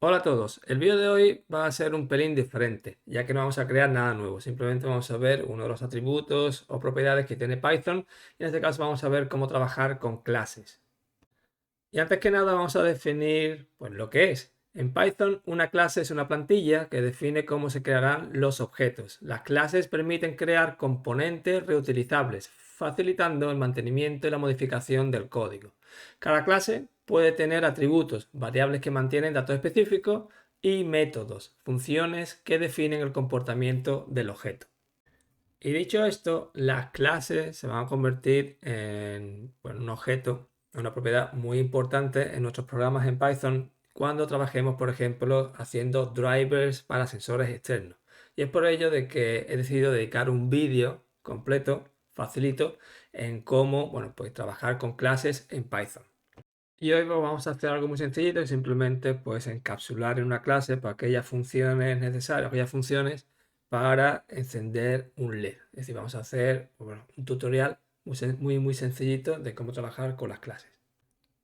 Hola a todos, el vídeo de hoy va a ser un pelín diferente, ya que no vamos a crear nada nuevo, simplemente vamos a ver uno de los atributos o propiedades que tiene Python y en este caso vamos a ver cómo trabajar con clases. Y antes que nada vamos a definir pues, lo que es. En Python una clase es una plantilla que define cómo se crearán los objetos. Las clases permiten crear componentes reutilizables, facilitando el mantenimiento y la modificación del código. Cada clase puede tener atributos, variables que mantienen datos específicos y métodos, funciones que definen el comportamiento del objeto. Y dicho esto, las clases se van a convertir en un objeto, una propiedad muy importante en nuestros programas en Python cuando trabajemos, por ejemplo, haciendo drivers para sensores externos. Y es por ello de que he decidido dedicar un vídeo completo, facilito, en cómo, pues trabajar con clases en Python. Y hoy pues, vamos a hacer algo muy sencillito y simplemente pues encapsular en una clase para aquellas funciones necesarias, aquellas funciones para encender un LED. Es decir, vamos a hacer un tutorial muy sencillito de cómo trabajar con las clases.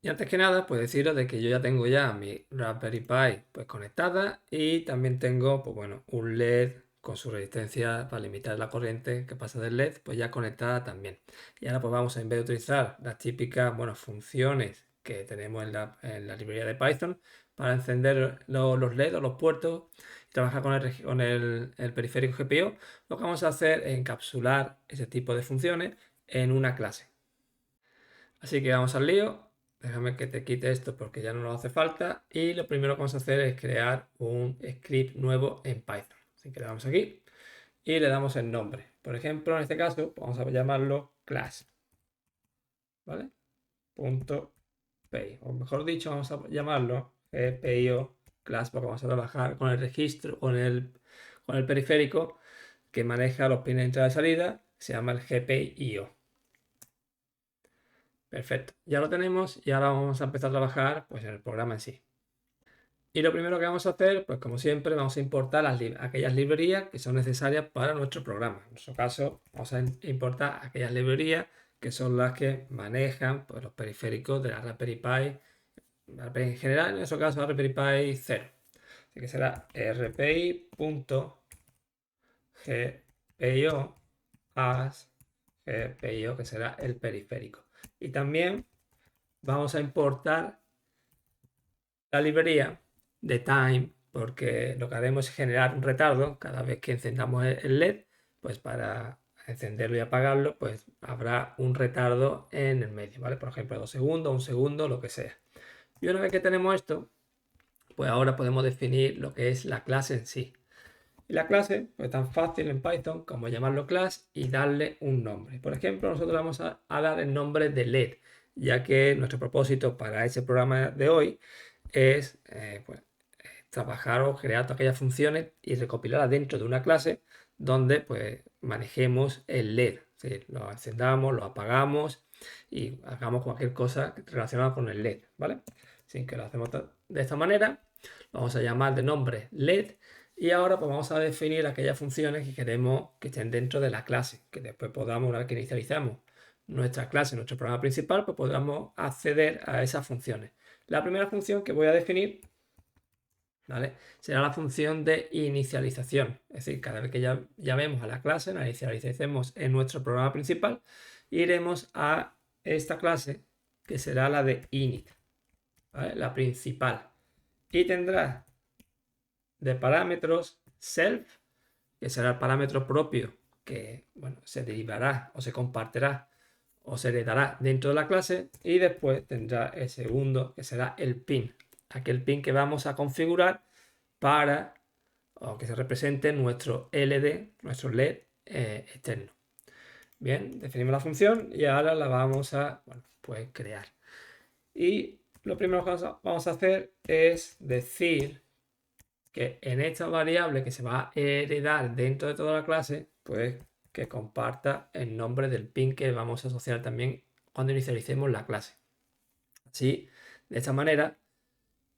Y antes que nada, pues deciros de que yo ya tengo ya mi Raspberry Pi pues conectada y también tengo un LED con su resistencia para limitar la corriente que pasa del LED, pues ya conectada también. Y ahora pues vamos a, en vez de utilizar las típicas funciones que tenemos en la librería de Python para encender los LED o los puertos y trabajar con el periférico GPIO, lo que vamos a hacer es encapsular ese tipo de funciones en una clase. Así que vamos al lío. Déjame que te quite esto porque ya no nos hace falta. Y lo primero que vamos a hacer es crear un script nuevo en Python. Así que le damos aquí y le damos el nombre. Por ejemplo, en este caso, vamos a llamarlo class. ¿Vale? Punto .py. O mejor dicho, vamos a llamarlo GPIO class porque vamos a trabajar con el registro, con el periférico que maneja los pines de entrada y salida. Se llama el GPIO. Perfecto, ya lo tenemos y ahora vamos a empezar a trabajar pues, en el programa en sí. Y lo primero que vamos a hacer, pues como siempre, vamos a importar aquellas librerías que son necesarias para nuestro programa. En nuestro caso, vamos a importar aquellas librerías que son las que manejan pues, los periféricos de la Raspberry Pi, en general, en nuestro caso, la Raspberry Pi 0. Así que será rpi.gpio as GPIO, que será el periférico. Y también vamos a importar la librería de time, porque lo que haremos es generar un retardo cada vez que encendamos el LED, pues para encenderlo y apagarlo, pues habrá un retardo en el medio, ¿vale? Por ejemplo, 2 segundos, 1 segundo, lo que sea. Y una vez que tenemos esto, pues ahora podemos definir lo que es la clase en sí. Y la clase pues, es tan fácil en Python como llamarlo class y darle un nombre. Por ejemplo, nosotros vamos a dar el nombre de LED, ya que nuestro propósito para ese programa de hoy es trabajar o crear todas aquellas funciones y recopilarlas dentro de una clase donde pues manejemos el LED. Es decir, lo encendamos, lo apagamos y hagamos cualquier cosa relacionada con el LED, ¿vale? Así que lo hacemos de esta manera. Lo vamos a llamar de nombre LED y ahora pues vamos a definir aquellas funciones que queremos que estén dentro de la clase, que después podamos, una vez que inicializamos nuestra clase, nuestro programa principal, pues podamos acceder a esas funciones. La primera función que voy a definir, ¿vale?, será la función de inicialización. Es decir, cada vez que ya llamemos a la clase, la inicialicemos en nuestro programa principal, iremos a esta clase que será la de init, ¿vale?, la principal. Y tendrá de parámetros self, que será el parámetro propio que se derivará o se compartirá o se le dará dentro de la clase, y después tendrá el segundo que será el pin, aquel pin que vamos a configurar para o que se represente nuestro LD, nuestro LED externo. Bien, definimos la función y ahora la vamos a pues crear. Y lo primero que vamos a hacer es decir que en esta variable que se va a heredar dentro de toda la clase, pues que comparta el nombre del pin que vamos a asociar también cuando inicialicemos la clase. Así, de esta manera,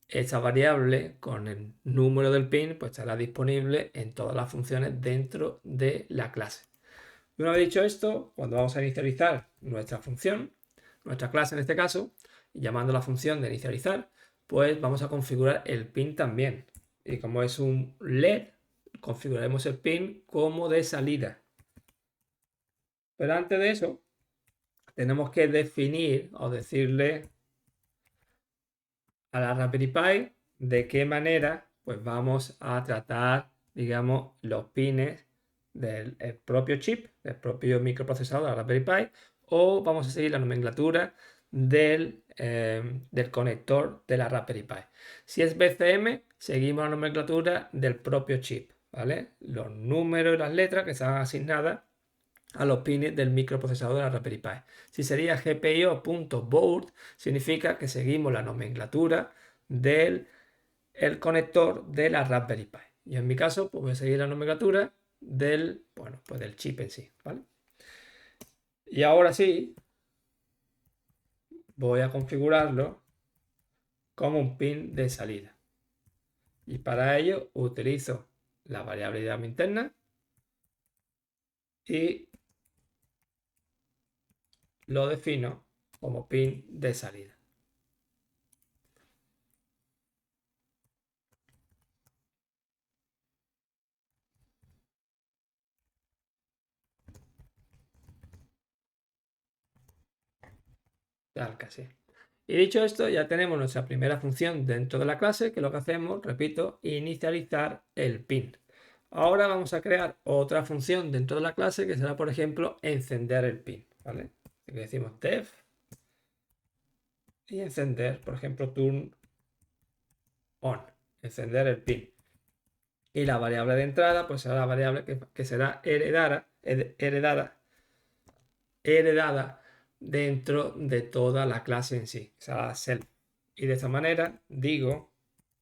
esta variable con el número del pin pues estará disponible en todas las funciones dentro de la clase. Y una vez dicho esto, cuando vamos a inicializar nuestra función, nuestra clase en este caso, llamando la función de inicializar, pues vamos a configurar el pin también. Y como es un LED, configuraremos el pin como de salida. Pero antes de eso, tenemos que definir o decirle a la Raspberry Pi de qué manera pues vamos a tratar, digamos, los pines del propio chip, del propio microprocesador de la Raspberry Pi, o vamos a seguir la nomenclatura del conector de la Raspberry Pi. Si es BCM, seguimos la nomenclatura del propio chip, ¿vale? Los números y las letras que están asignadas a los pines del microprocesador de la Raspberry Pi. Si sería GPIO.board, significa que seguimos la nomenclatura del conector de la Raspberry Pi. Y en mi caso, pues voy a seguir la nomenclatura del, bueno, pues del chip en sí, ¿vale? Y ahora sí, voy a configurarlo como un pin de salida. Y para ello utilizo la variable de llave interna y lo defino como pin de salida. Tal que así. Y dicho esto, ya tenemos nuestra primera función dentro de la clase, que lo que hacemos, repito, inicializar el pin. Ahora vamos a crear otra función dentro de la clase que será, por ejemplo, encender el pin, ¿vale? Así que decimos def y encender, por ejemplo, turn on, encender el pin. Y la variable de entrada, pues será la variable que será heredada dentro de toda la clase en sí, será self. Y de esta manera digo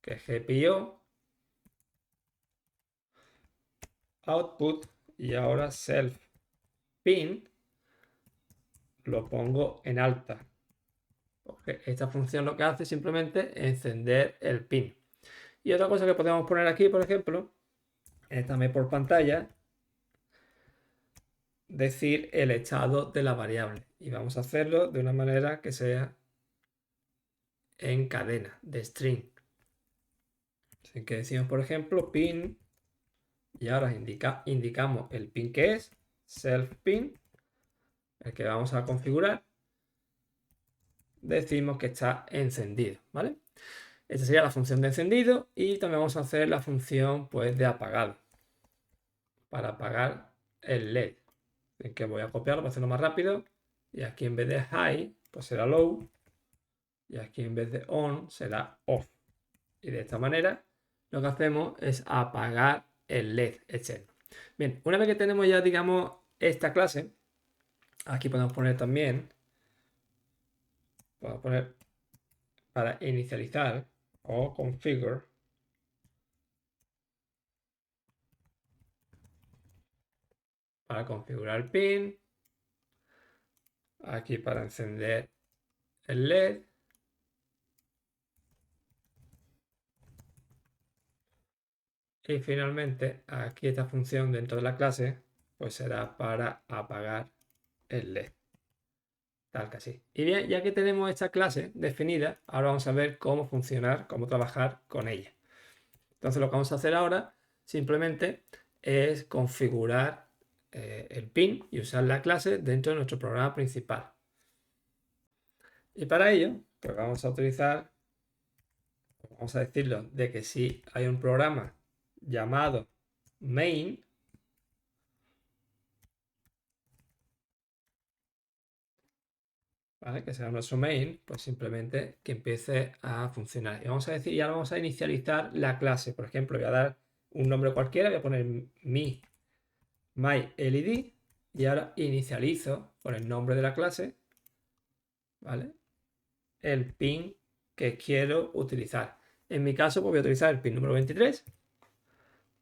que GPIO output y ahora self pin lo pongo en alta. Porque esta función lo que hace es simplemente encender el pin. Y otra cosa que podemos poner aquí, por ejemplo, es también por pantalla, decir el estado de la variable. Y vamos a hacerlo de una manera que sea en cadena, de string. Así que decimos, por ejemplo, pin, y ahora indicamos el pin que es, self pin, el que vamos a configurar, decimos que está encendido, ¿vale? Esta sería la función de encendido y también vamos a hacer la función pues, de apagado para apagar el LED. Así que voy a copiarlo para hacerlo más rápido y aquí en vez de high pues será low y aquí en vez de on será off. Y de esta manera lo que hacemos es apagar el LED externo. Bien, una vez que tenemos ya digamos esta clase, aquí podemos poner también, podemos poner para inicializar o configure para configurar el pin, aquí para encender el LED y finalmente aquí esta función dentro de la clase pues será para apagar el LED, tal que así. Y bien, ya que tenemos esta clase definida, ahora vamos a ver cómo funcionar, cómo trabajar con ella. Entonces lo que vamos a hacer ahora simplemente es configurar el pin y usar la clase dentro de nuestro programa principal. Y para ello, pues vamos a utilizar, vamos a decirlo, de que si hay un programa llamado main, ¿vale? Que será nuestro main, pues simplemente que empiece a funcionar. Y vamos a decir, y ahora vamos a inicializar la clase. Por ejemplo, voy a dar un nombre cualquiera, voy a poner myLED y ahora inicializo con el nombre de la clase, ¿vale? El pin que quiero utilizar. En mi caso, pues voy a utilizar el pin número 23.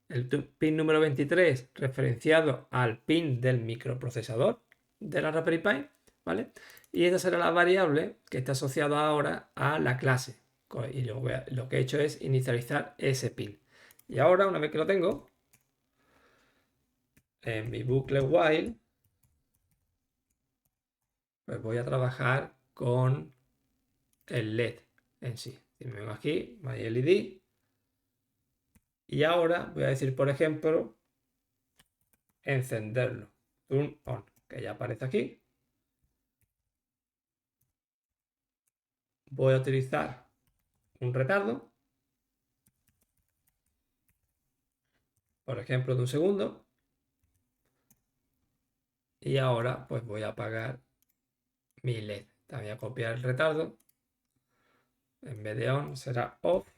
El pin número 23 referenciado al pin del microprocesador de la Raspberry Pi, ¿vale? Y esta será la variable que está asociada ahora a la clase. Y lo que he hecho es inicializar ese pin. Y ahora, una vez que lo tengo, en mi bucle while, pues voy a trabajar con el LED en sí. Si me vengo aquí, MyLED. Y ahora voy a decir, por ejemplo, encenderlo. Turn on, que ya aparece aquí. Voy a utilizar un retardo, por ejemplo, de 1 segundo. Y ahora pues voy a apagar mi LED. También voy a copiar el retardo. En vez de on será off.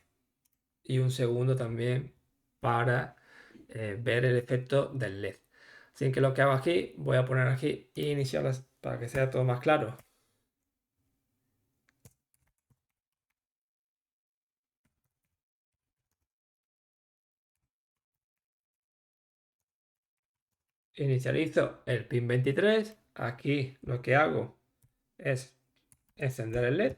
Y 1 segundo también para ver el efecto del LED. Así que lo que hago aquí, voy a poner aquí iniciales para que sea todo más claro. Inicializo el pin 23. Aquí lo que hago es encender el LED.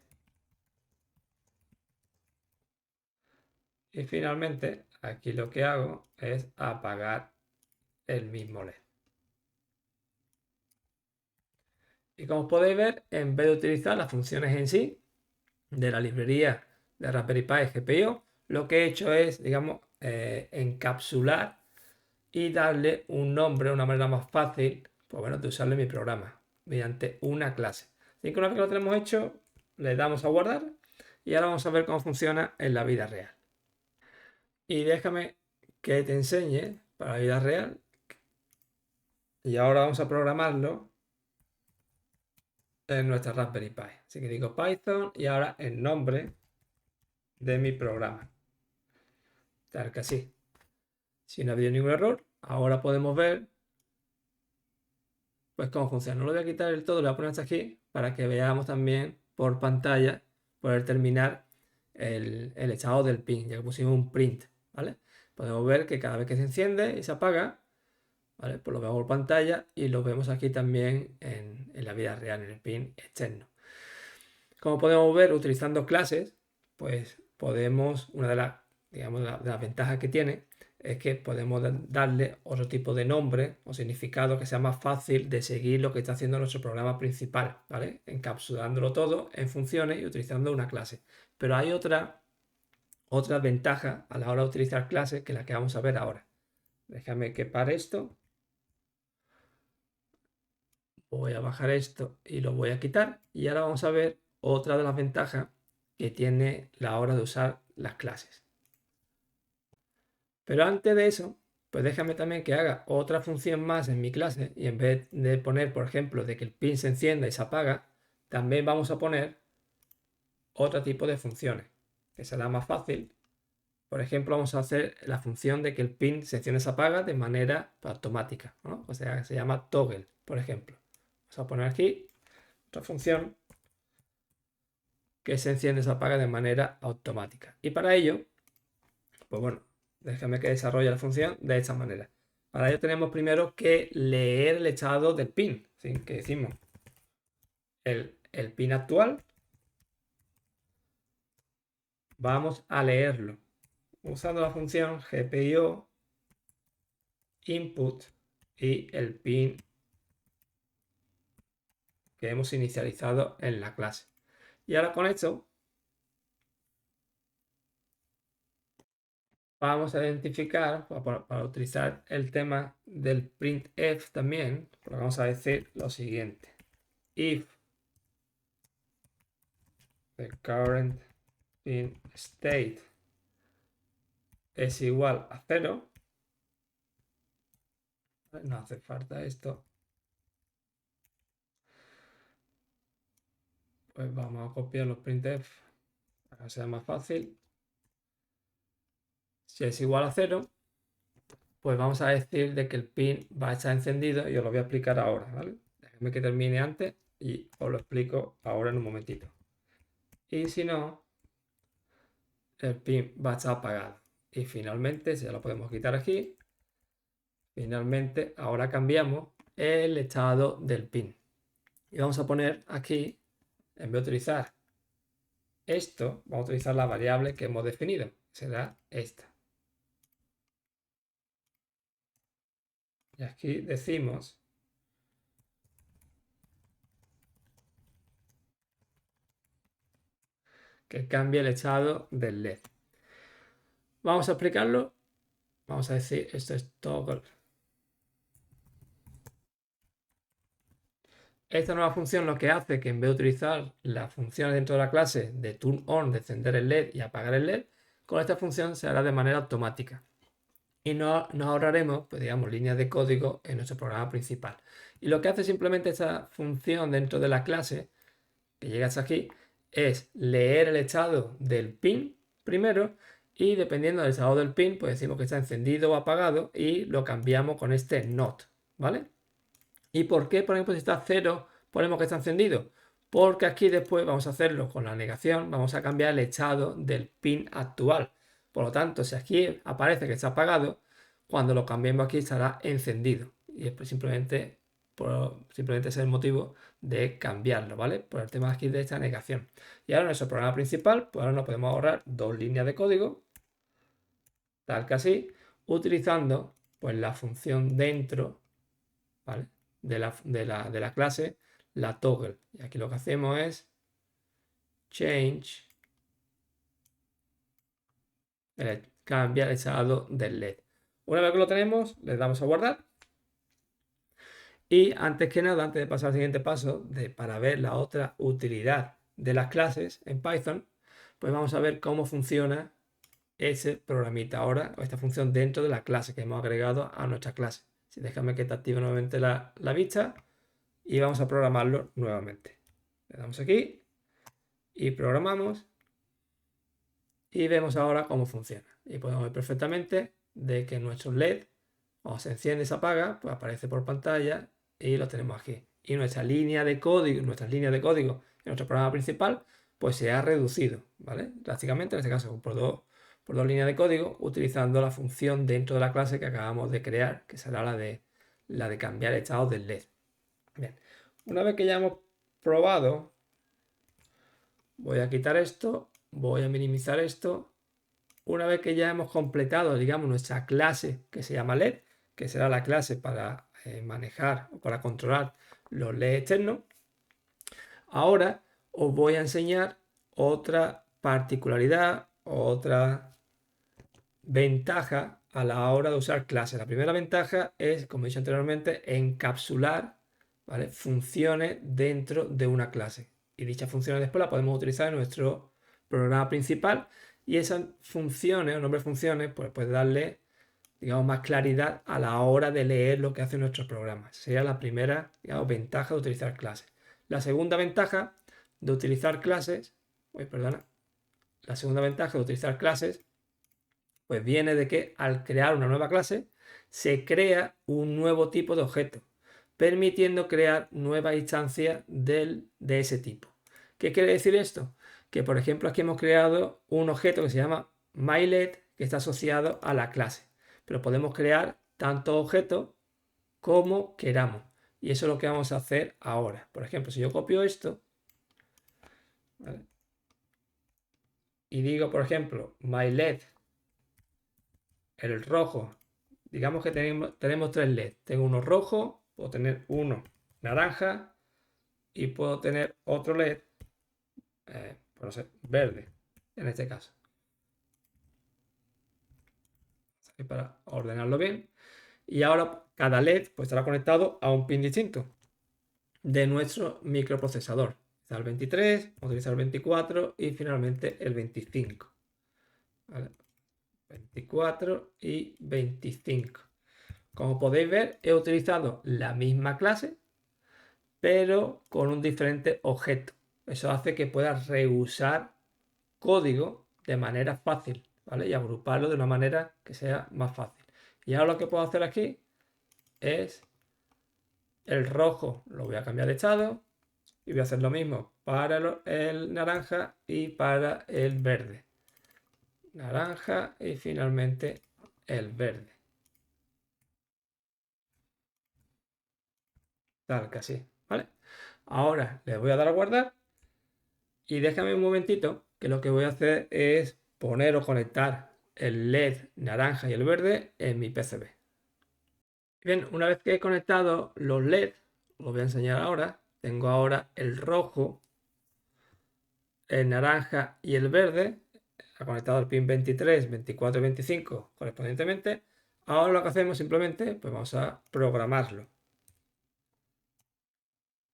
Y finalmente aquí lo que hago es apagar el mismo LED. Y como podéis ver, en vez de utilizar las funciones en sí de la librería de Raspberry Pi GPIO, lo que he hecho es, digamos, encapsular y darle un nombre, una manera más fácil, pues bueno, de usarlo en mi programa, mediante una clase. Así que una vez que lo tenemos hecho, le damos a guardar y ahora vamos a ver cómo funciona en la vida real. Y déjame que te enseñe para la vida real. Y ahora vamos a programarlo en nuestra Raspberry Pi. Así que digo Python y ahora el nombre de mi programa. Tal que así. Si no ha habido ningún error, ahora podemos ver pues cómo funciona. No lo voy a quitar del todo, lo voy a poner hasta aquí para que veamos también por pantalla poder terminar el estado del pin, ya que pusimos un print, ¿vale? Podemos ver que cada vez que se enciende y se apaga, ¿vale? Pues lo vemos por pantalla y lo vemos aquí también en la vida real, en el pin externo. Como podemos ver, utilizando clases, pues podemos, una de las, digamos, de las ventajas que tiene es que podemos darle otro tipo de nombre o significado que sea más fácil de seguir lo que está haciendo nuestro programa principal, ¿vale? Encapsulándolo todo en funciones y utilizando una clase. Pero hay otra ventaja a la hora de utilizar clases que la que vamos a ver ahora. Déjame que pare esto. Voy a bajar esto y lo voy a quitar. Y ahora vamos a ver otra de las ventajas que tiene la hora de usar las clases. Pero antes de eso, pues déjame también que haga otra función más en mi clase y en vez de poner, por ejemplo, de que el pin se encienda y se apaga, también vamos a poner otro tipo de funciones, que será más fácil. Por ejemplo, vamos a hacer la función de que el pin se enciende y se apaga de manera automática, ¿no? O sea, se llama toggle, por ejemplo. Vamos a poner aquí otra función que se enciende y se apaga de manera automática. Y para ello, pues bueno, déjame que desarrolle la función de esta manera. Para ello tenemos primero que leer el estado del pin, ¿sí? Que decimos el pin actual, vamos a leerlo usando la función GPIO input y el pin que hemos inicializado en la clase. Y ahora con esto vamos a identificar, para utilizar el tema del printf también, pues vamos a decir lo siguiente. If the current pin state es igual a 0, no hace falta esto, pues vamos a copiar los printf para que sea más fácil. Si es igual a 0, pues vamos a decir de que el pin va a estar encendido y os lo voy a explicar ahora, ¿vale? Déjenme que termine antes y os lo explico ahora en un momentito. Y si no, el pin va a estar apagado. Y finalmente, si ya lo podemos quitar aquí, finalmente ahora cambiamos el estado del pin. Y vamos a poner aquí, en vez de utilizar esto, vamos a utilizar la variable que hemos definido. Será esta. Y aquí decimos que cambie el estado del LED. Vamos a explicarlo. Vamos a decir, esto es toggle. Esta nueva función lo que hace que en vez de utilizar las funciones dentro de la clase de turn on, de encender el LED y apagar el LED, con esta función se hará de manera automática. Y nos ahorraremos, pues, digamos, líneas de código en nuestro programa principal. Y lo que hace simplemente esta función dentro de la clase, que llega hasta aquí, es leer el estado del pin primero y dependiendo del estado del pin, pues decimos que está encendido o apagado y lo cambiamos con este not, ¿vale? ¿Y por qué, por ejemplo, si está 0 ponemos que está encendido? Porque aquí después vamos a hacerlo con la negación, vamos a cambiar el estado del pin actual. Por lo tanto, si aquí aparece que está apagado, cuando lo cambiemos aquí estará encendido. Y es simplemente es el motivo de cambiarlo, ¿vale? Por el tema aquí de esta negación. Y ahora en nuestro programa principal, pues ahora nos podemos ahorrar 2 líneas de código, tal que así, utilizando pues la función dentro, ¿vale? de la clase, la toggle. Y aquí lo que hacemos es change, cambiar el estado del LED. Una vez que lo tenemos, le damos a guardar. Y antes que nada, antes de pasar al siguiente paso, para ver la otra utilidad de las clases en Python, pues vamos a ver cómo funciona ese programita ahora, o esta función dentro de la clase que hemos agregado a nuestra clase. Si déjame que te active nuevamente la vista y vamos a programarlo nuevamente. Le damos aquí y programamos y vemos ahora cómo funciona. Y podemos ver perfectamente de que nuestro LED, cuando se enciende y se apaga, pues aparece por pantalla y lo tenemos aquí. Y nuestra línea de código, nuestras líneas de código en nuestro programa principal, pues se ha reducido, ¿vale? Drásticamente, en este caso por dos líneas de código, utilizando la función dentro de la clase que acabamos de crear, que será la de cambiar el estado del LED. Bien, una vez que ya hemos probado, voy a quitar esto, voy a minimizar esto. Una vez que ya hemos completado, digamos, nuestra clase que se llama LED, que será la clase para manejar o para controlar los LED externos, ahora os voy a enseñar otra particularidad, otra ventaja a la hora de usar clases. La primera ventaja es, como he dicho anteriormente, encapsular, ¿vale?, funciones dentro de una clase. Y dichas funciones después las podemos utilizar en nuestro programa principal. Y esas funciones, o nombre de funciones, pues puede darle, digamos, más claridad a la hora de leer lo que hacen nuestros programas. Sería la primera, digamos, ventaja de utilizar clases. La segunda ventaja de utilizar clases, la segunda ventaja de utilizar clases pues viene de que al crear una nueva clase se crea un nuevo tipo de objeto, permitiendo crear nuevas instancias de ese tipo. ¿Qué quiere decir esto? Que por ejemplo aquí hemos creado un objeto que se llama myLED que está asociado a la clase, pero podemos crear tantos objetos como queramos. Y eso es lo que vamos a hacer ahora. Por ejemplo, si yo copio esto, ¿vale?, y digo, por ejemplo, myLED, el rojo, digamos que tenemos 3 LED. Tengo uno rojo, puedo tener uno naranja y puedo tener otro LED, pues no sé, verde, en este caso. Para ordenarlo bien. Y ahora cada LED pues estará conectado a un pin distinto de nuestro microprocesador. Está el 23, utilizar el 24 y finalmente el 25. ¿Vale? 24 y 25. Como podéis ver, he utilizado la misma clase, pero con un diferente objeto. Eso hace que puedas reusar código de manera fácil, ¿vale? Y agruparlo de una manera que sea más fácil. Y ahora lo que puedo hacer aquí es el rojo, lo voy a cambiar de estado y voy a hacer lo mismo para el naranja y para el verde. Naranja y finalmente el verde. Tal que así, ¿vale? Ahora le voy a dar a guardar y déjame un momentito que lo que voy a hacer es poner o conectar el LED naranja y el verde en mi PCB. Bien, una vez que he conectado los LED, lo voy a enseñar ahora. Tengo ahora el rojo el naranja y el verde, ha conectado el pin 23, 24 y 25 correspondientemente. Ahora lo que hacemos simplemente, pues vamos a programarlo.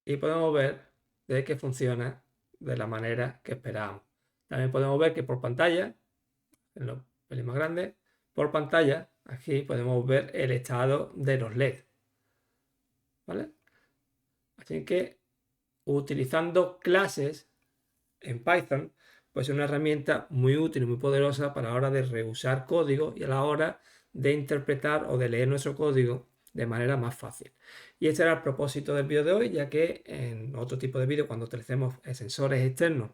Y podemos ver de que funciona de la manera que esperábamos. También podemos ver que por pantalla, en los pelín más grandes, por pantalla, aquí podemos ver el estado de los LED. ¿Vale? Así que utilizando clases en Python, pues es una herramienta muy útil y muy poderosa para la hora de reusar código y a la hora de interpretar o de leer nuestro código de manera más fácil. Y este era el propósito del vídeo de hoy, ya que en otro tipo de vídeo, cuando utilicemos sensores externos,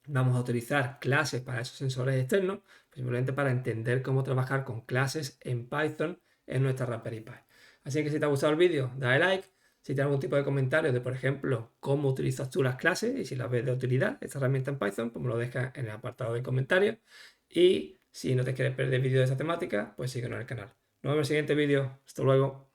vamos a utilizar clases para esos sensores externos, simplemente para entender cómo trabajar con clases en Python en nuestra Raspberry Pi. Así que si te ha gustado el vídeo, dale like. Si tienes algún tipo de comentario de, por ejemplo, cómo utilizas tú las clases y si las ves de utilidad, esta herramienta en Python, pues me lo dejas en el apartado de comentarios. Y si no te quieres perder vídeos de esta temática, pues síguenos en el canal. Nos vemos en el siguiente vídeo. Hasta luego.